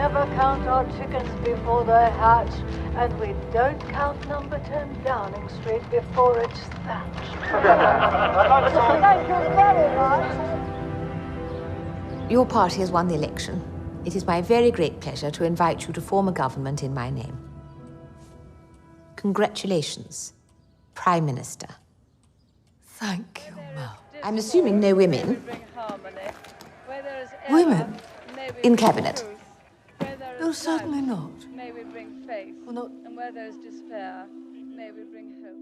never count our chickens before they hatch, and we don't count number 10 Downing Street before it's thatched. Thank you very much. Your party has won the election. It is my very great pleasure to invite you to form a government in my name. Congratulations, Prime Minister. Thank you, Mel. I'm assuming no women Women? in cabinet. No, certainly not. May we bring faith, Well, not... and where there is despair, may we bring hope.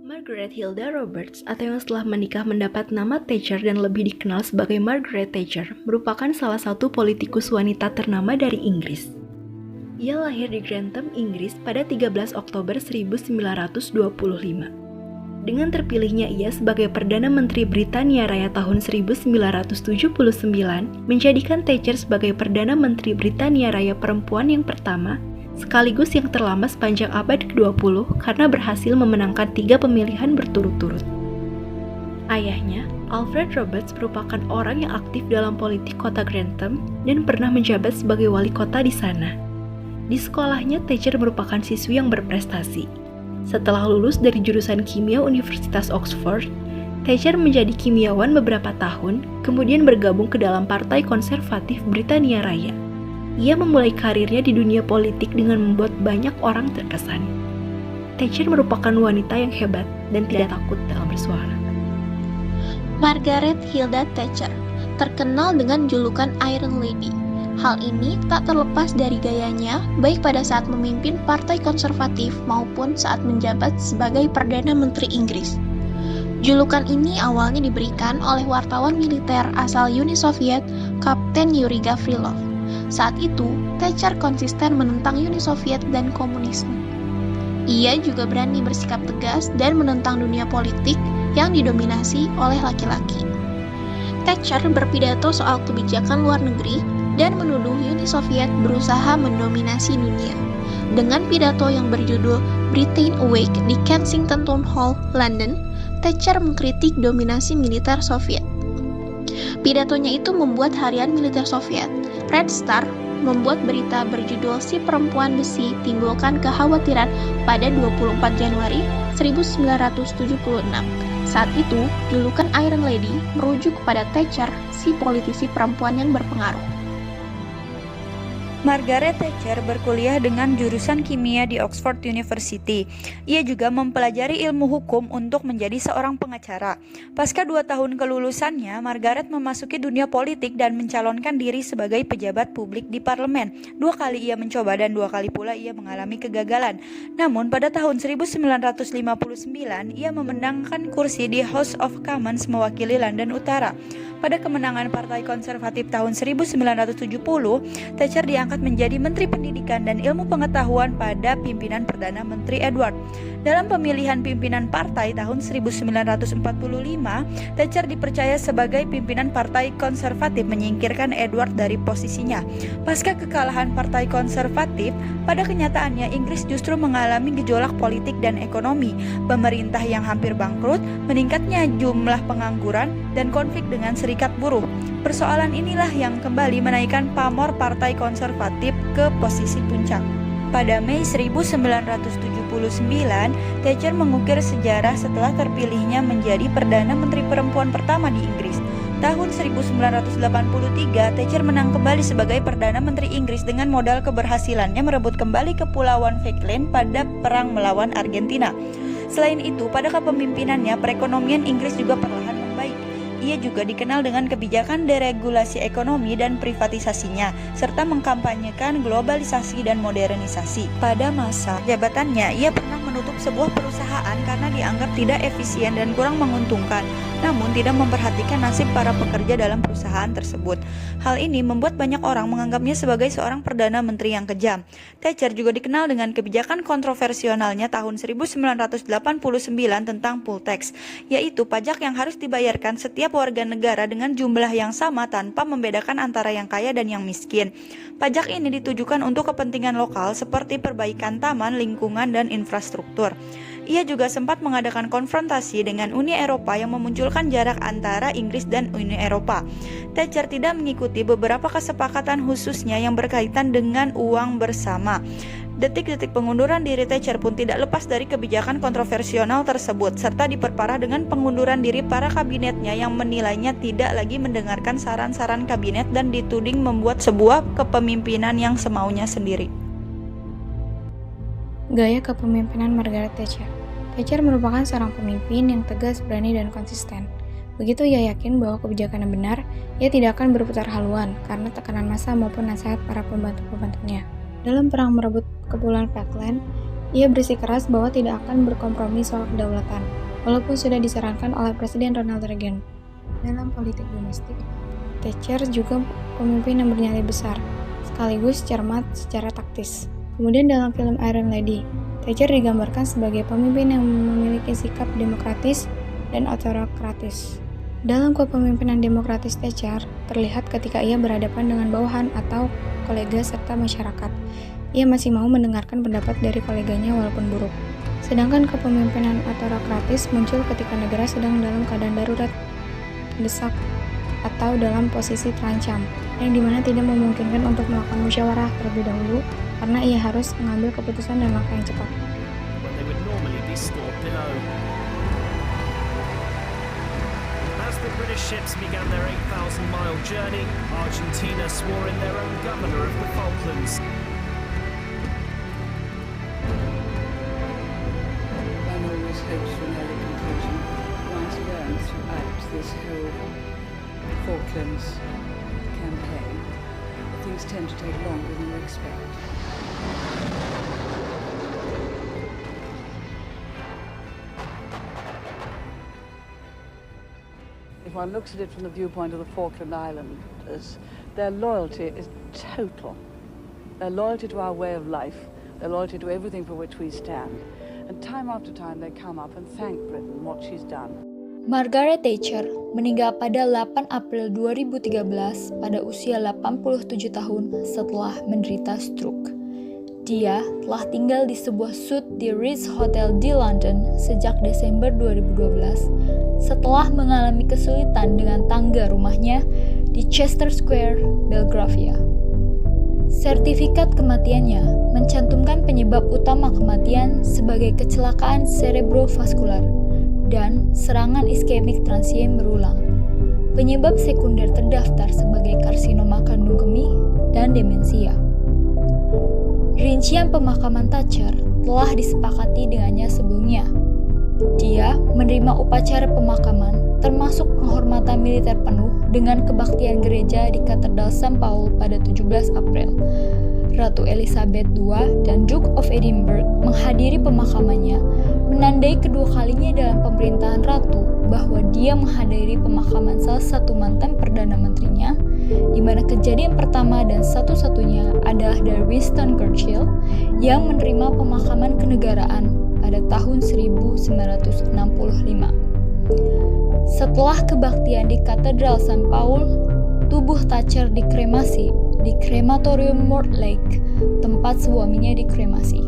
Margaret Hilda Roberts, atau yang setelah menikah mendapat nama Thatcher dan lebih dikenal sebagai Margaret Thatcher, merupakan salah satu politikus wanita ternama dari Inggris. Ia lahir di Grantham, Inggris pada 13 Oktober 1925. Dengan terpilihnya ia sebagai Perdana Menteri Britania Raya tahun 1979, menjadikan Thatcher sebagai Perdana Menteri Britania Raya perempuan yang pertama, sekaligus yang terlama sepanjang abad ke-20 karena berhasil memenangkan 3 pemilihan berturut-turut. Ayahnya, Alfred Roberts, merupakan orang yang aktif dalam politik kota Grantham dan pernah menjabat sebagai wali kota di sana. Di sekolahnya, Thatcher merupakan siswi yang berprestasi. Setelah lulus dari jurusan kimia Universitas Oxford, Thatcher menjadi kimiawan beberapa tahun, kemudian bergabung ke dalam Partai Konservatif Britania Raya. Ia memulai karirnya di dunia politik dengan membuat banyak orang terkesan. Thatcher merupakan wanita yang hebat dan tidak takut dalam bersuara. Margaret Hilda Thatcher, terkenal dengan julukan Iron Lady. Hal ini tak terlepas dari gayanya, baik pada saat memimpin Partai Konservatif maupun saat menjabat sebagai Perdana Menteri Inggris. Julukan ini awalnya diberikan oleh wartawan militer asal Uni Soviet, Kapten Yuri Gavrilov. Saat itu, Thatcher konsisten menentang Uni Soviet dan komunisme. Ia juga berani bersikap tegas dan menentang dunia politik yang didominasi oleh laki-laki. Thatcher berpidato soal kebijakan luar negeri dan menuduh Uni Soviet berusaha mendominasi dunia. Dengan pidato yang berjudul Britain Awake di Kensington Town Hall, London, Thatcher mengkritik dominasi militer Soviet. Pidatonya itu membuat harian militer Soviet, Red Star, membuat berita berjudul Si Perempuan Besi timbulkan kekhawatiran pada 24 Januari 1976. Saat itu, julukan Iron Lady merujuk kepada Thatcher, si politisi perempuan yang berpengaruh. Margaret Thatcher berkuliah dengan jurusan kimia di Oxford University. Ia juga mempelajari ilmu hukum untuk menjadi seorang pengacara. Pasca 2 tahun kelulusannya, Margaret memasuki dunia politik dan mencalonkan diri sebagai pejabat publik di parlemen. 2 kali ia mencoba dan 2 kali pula ia mengalami kegagalan. Namun pada tahun 1959, ia memenangkan kursi di House of Commons mewakili London Utara. Pada kemenangan Partai Konservatif tahun 1970, Thatcher diangkat menjadi Menteri Pendidikan dan Ilmu Pengetahuan pada pimpinan Perdana Menteri Edward. Dalam pemilihan pimpinan partai tahun 1945, Thatcher dipercaya sebagai pimpinan Partai Konservatif menyingkirkan Edward dari posisinya. Pasca kekalahan Partai Konservatif, pada kenyataannya Inggris justru mengalami gejolak politik dan ekonomi, pemerintah yang hampir bangkrut, meningkatnya jumlah pengangguran, dan konflik dengan serikat buruh. Persoalan inilah yang kembali menaikkan pamor Partai Konservatif ke posisi puncak. Pada Mei 1979, Thatcher mengukir sejarah setelah terpilihnya menjadi Perdana Menteri perempuan pertama di Inggris. Tahun 1983, Thatcher menang kembali sebagai Perdana Menteri Inggris dengan modal keberhasilannya merebut kembali Kepulauan Falkland pada perang melawan Argentina. Selain itu, pada kepemimpinannya, perekonomian Inggris juga perlahan membaik. Ia juga dikenal dengan kebijakan deregulasi ekonomi dan privatisasinya, serta mengkampanyekan globalisasi dan modernisasi. Pada masa jabatannya, ia pernah menutup sebuah perusahaan karena dianggap tidak efisien dan kurang menguntungkan, namun tidak memperhatikan nasib para pekerja dalam perusahaan tersebut. Hal ini membuat banyak orang menganggapnya sebagai seorang Perdana Menteri yang kejam. Thatcher juga dikenal dengan kebijakan kontroversialnya tahun 1989 tentang poll tax, yaitu pajak yang harus dibayarkan setiap warga negara dengan jumlah yang sama tanpa membedakan antara yang kaya dan yang miskin. Pajak ini ditujukan untuk kepentingan lokal seperti perbaikan taman, lingkungan, dan infrastruktur. Ia juga sempat mengadakan konfrontasi dengan Uni Eropa yang memunculkan jarak antara Inggris dan Uni Eropa. Thatcher tidak mengikuti beberapa kesepakatan khususnya yang berkaitan dengan uang bersama. Detik-detik pengunduran diri Thatcher pun tidak lepas dari kebijakan kontroversial tersebut, serta diperparah dengan pengunduran diri para kabinetnya yang menilainya tidak lagi mendengarkan saran-saran kabinet dan dituding membuat sebuah kepemimpinan yang semaunya sendiri. Gaya kepemimpinan Margaret Thatcher. Thatcher merupakan seorang pemimpin yang tegas, berani, dan konsisten. Begitu ia yakin bahwa kebijakan yang benar, ia tidak akan berputar haluan karena tekanan massa maupun nasihat para pembantu-pembantunya. Dalam perang merebut Kepulauan Falkland, ia bersikeras bahwa tidak akan berkompromi soal kedaulatan, walaupun sudah disarankan oleh Presiden Ronald Reagan. Dalam politik domestik, Thatcher juga pemimpin yang bernyali besar, sekaligus cermat secara taktis. Kemudian dalam film Iron Lady, Thatcher digambarkan sebagai pemimpin yang memiliki sikap demokratis dan autokratis. Dalam kepemimpinan demokratis Thatcher, terlihat ketika ia berhadapan dengan bawahan atau kolega serta masyarakat. Ia masih mau mendengarkan pendapat dari koleganya walaupun buruk. Sedangkan kepemimpinan autokratis muncul ketika negara sedang dalam keadaan darurat, mendesak, atau dalam posisi terancam, yang dimana tidak memungkinkan untuk melakukan musyawarah terlebih dahulu karena ia harus mengambil keputusan dan langkah yang cepat. As the British ships began their 8,000-mile journey, Argentina swore in their own governor of the Falklands. One always hopes for an early conclusion. One's learned throughout this whole Falklands campaign that things tend to take longer than you expect. If one looks at it from the viewpoint of the Falkland Islanders, their loyalty is total. Their loyalty to our way of life, their loyalty to everything for which we stand. And time after time they come up and thank Britain what she's done. Margaret Thatcher meninggal pada 8 April 2013 pada usia 87 tahun setelah menderita stroke. Dia telah tinggal di sebuah suite di Ritz Hotel di London sejak Desember 2012 setelah mengalami kesulitan dengan tangga rumahnya di Chester Square, Belgravia. Sertifikat kematiannya mencantumkan penyebab utama kematian sebagai kecelakaan cerebrovaskular dan serangan iskemik transient berulang. Penyebab sekunder terdaftar sebagai karsinoma kandung kemih dan demensia. Rincian pemakaman Thatcher telah disepakati dengannya sebelumnya. Dia menerima upacara pemakaman termasuk penghormatan militer penuh dengan kebaktian gereja di Katedral St. Paul pada 17 April. Ratu Elizabeth II dan Duke of Edinburgh menghadiri pemakamannya, menandai kedua kalinya dalam pemerintahan ratu bahwa dia menghadiri pemakaman salah satu mantan Perdana Menterinya, di mana kejadian pertama dan satu-satunya adalah dari Winston Churchill yang menerima pemakaman kenegaraan pada tahun 1965. Setelah kebaktian di Katedral St. Paul, tubuh Thatcher dikremasi di krematorium Mortlake, tempat suaminya dikremasi.